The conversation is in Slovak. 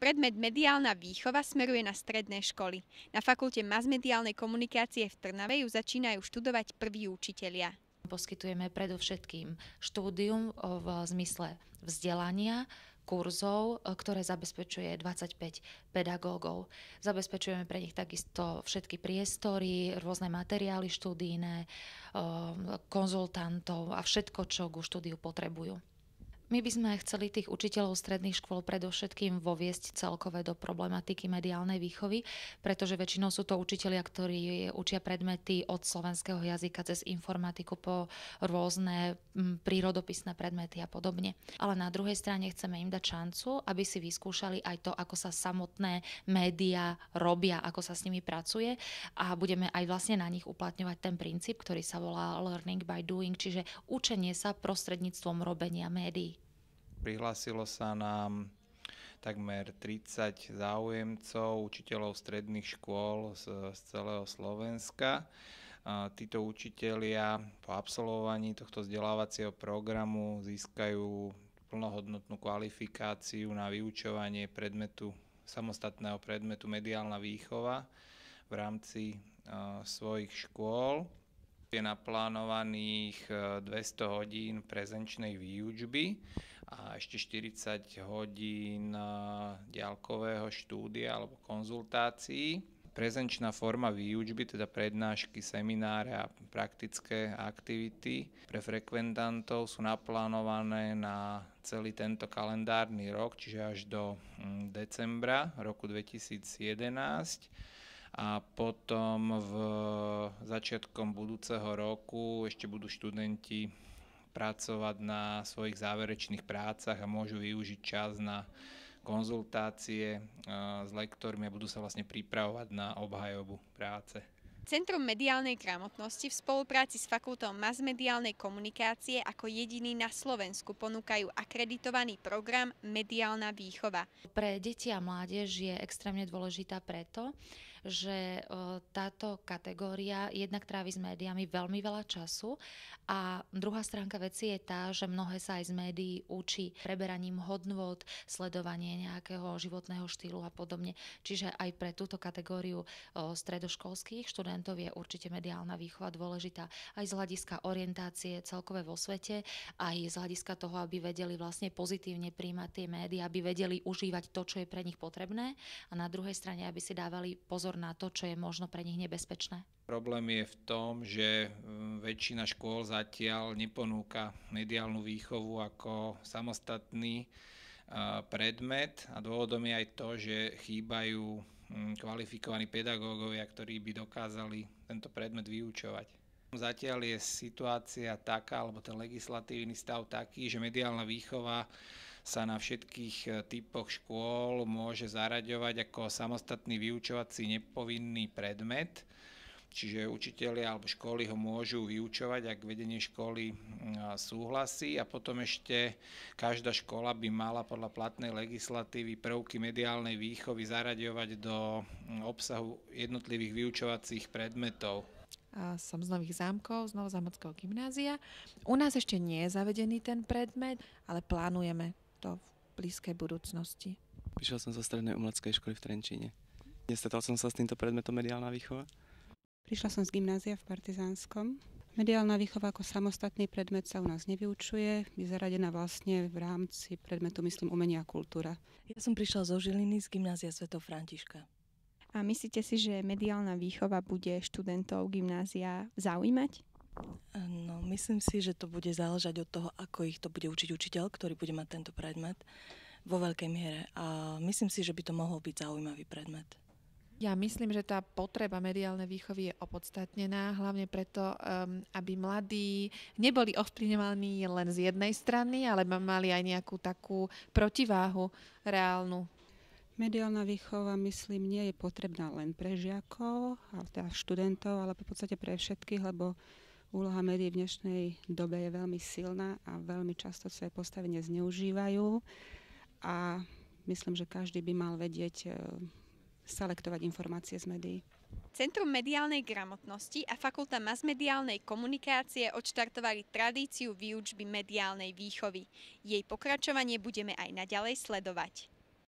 Predmet mediálna výchova smeruje na stredné školy. Na fakulte masmediálnej komunikácie v Trnave ju začínajú študovať prví učitelia. Poskytujeme predovšetkým štúdium v zmysle vzdelania, kurzov, ktoré zabezpečuje 25 pedagógov. Zabezpečujeme pre nich takisto všetky priestory, rôzne materiály študijné, konzultantov a všetko, čo ku štúdiu potrebujú. My by sme chceli tých učiteľov stredných škôl predovšetkým voviesť celkové do problematiky mediálnej výchovy, pretože väčšinou sú to učitelia, ktorí učia predmety od slovenského jazyka cez informatiku po rôzne prírodopisné predmety a podobne. Ale na druhej strane chceme im dať šancu, aby si vyskúšali aj to, ako sa samotné médiá robia, ako sa s nimi pracuje a budeme aj vlastne na nich uplatňovať ten princíp, ktorý sa volá learning by doing, čiže učenie sa prostredníctvom robenia médií. Prihlásilo sa nám takmer 30 záujemcov, učiteľov stredných škôl z celého Slovenska. Títo učitelia po absolvovaní tohto vzdelávacieho programu získajú plnohodnotnú kvalifikáciu na vyučovanie samostatného predmetu mediálna výchova v rámci svojich škôl. Je naplánovaných 200 hodín prezenčnej výučby a ešte 40 hodín diaľkového štúdia alebo konzultácií. Prezenčná forma výučby, teda prednášky, semináre a praktické aktivity pre frekventantov sú naplánované na celý tento kalendárny rok, čiže až do decembra roku 2011. A potom začiatkom budúceho roku ešte budú študenti pracovať na svojich záverečných prácach a môžu využiť čas na konzultácie s lektormi a budú sa vlastne pripravovať na obhajobu práce. Centrum mediálnej gramotnosti v spolupráci s Fakultou masmediálnej komunikácie ako jediný na Slovensku ponúkajú akreditovaný program Mediálna výchova. Pre deti a mládež je extrémne dôležitá preto, že táto kategória jednak trávi s médiami veľmi veľa času a druhá stránka veci je tá, že mnohé sa aj z médií učí preberaním hodnôt, sledovanie nejakého životného štýlu a podobne. Čiže aj pre túto kategóriu stredoškolských študentov je určite mediálna výchova dôležitá aj z hľadiska orientácie celkové vo svete, aj z hľadiska toho, aby vedeli vlastne pozitívne príjmať tie médiá, aby vedeli užívať to, čo je pre nich potrebné a na druhej strane, aby si dávali pozor na to, čo je možno pre nich nebezpečné. Problém je v tom, že väčšina škôl zatiaľ neponúka mediálnu výchovu ako samostatný predmet a dôvodom je aj to, že chýbajú kvalifikovaní pedagógovia, ktorí by dokázali tento predmet vyučovať. Zatiaľ je situácia taká, alebo ten legislatívny stav taký, že mediálna výchova sa na všetkých typoch škôl môže zaraďovať ako samostatný vyučovací nepovinný predmet. Čiže učitelia alebo školy ho môžu vyučovať, ak vedenie školy súhlasí a potom ešte každá škola by mala podľa platnej legislatívy prvky mediálnej výchovy zaraďovať do obsahu jednotlivých vyučovacích predmetov. Som z Nových Zámkov, z Novozámockého gymnázia. U nás ešte nie je zavedený ten predmet, ale plánujeme to v blízkej budúcnosti. Prišiel som zo strednej umeleckej školy v Trenčíne. Nestretol som sa s týmto predmetom mediálna výchova. Prišla som z gymnázia v Partizánskom. Mediálna výchova ako samostatný predmet sa u nás nevyučuje. Je zaradená vlastne v rámci predmetu, myslím, umenia a kultúra. Ja som prišla zo Žiliny z gymnázia Sv. Františka. A myslíte si, že mediálna výchova bude študentov gymnázia zaujímať? No, myslím si, že to bude záležať od toho, ako ich to bude učiť učiteľ, ktorý bude mať tento predmet vo veľkej miere. A myslím si, že by to mohol byť zaujímavý predmet. Ja myslím, že tá potreba mediálnej výchovy je opodstatnená, hlavne preto, aby mladí neboli ovplyvňovaní len z jednej strany, ale mali aj nejakú takú protiváhu reálnu. Mediálna výchova, myslím, nie je potrebná len pre žiakov, ale teda študentov, ale v podstate pre všetkých, lebo úloha médií v dnešnej dobe je veľmi silná a veľmi často svoje postavenie zneužívajú a myslím, že každý by mal vedieť selektovať informácie z médií. Centrum mediálnej gramotnosti a Fakulta masmediálnej komunikácie odštartovali tradíciu výučby mediálnej výchovy. Jej pokračovanie budeme aj naďalej sledovať.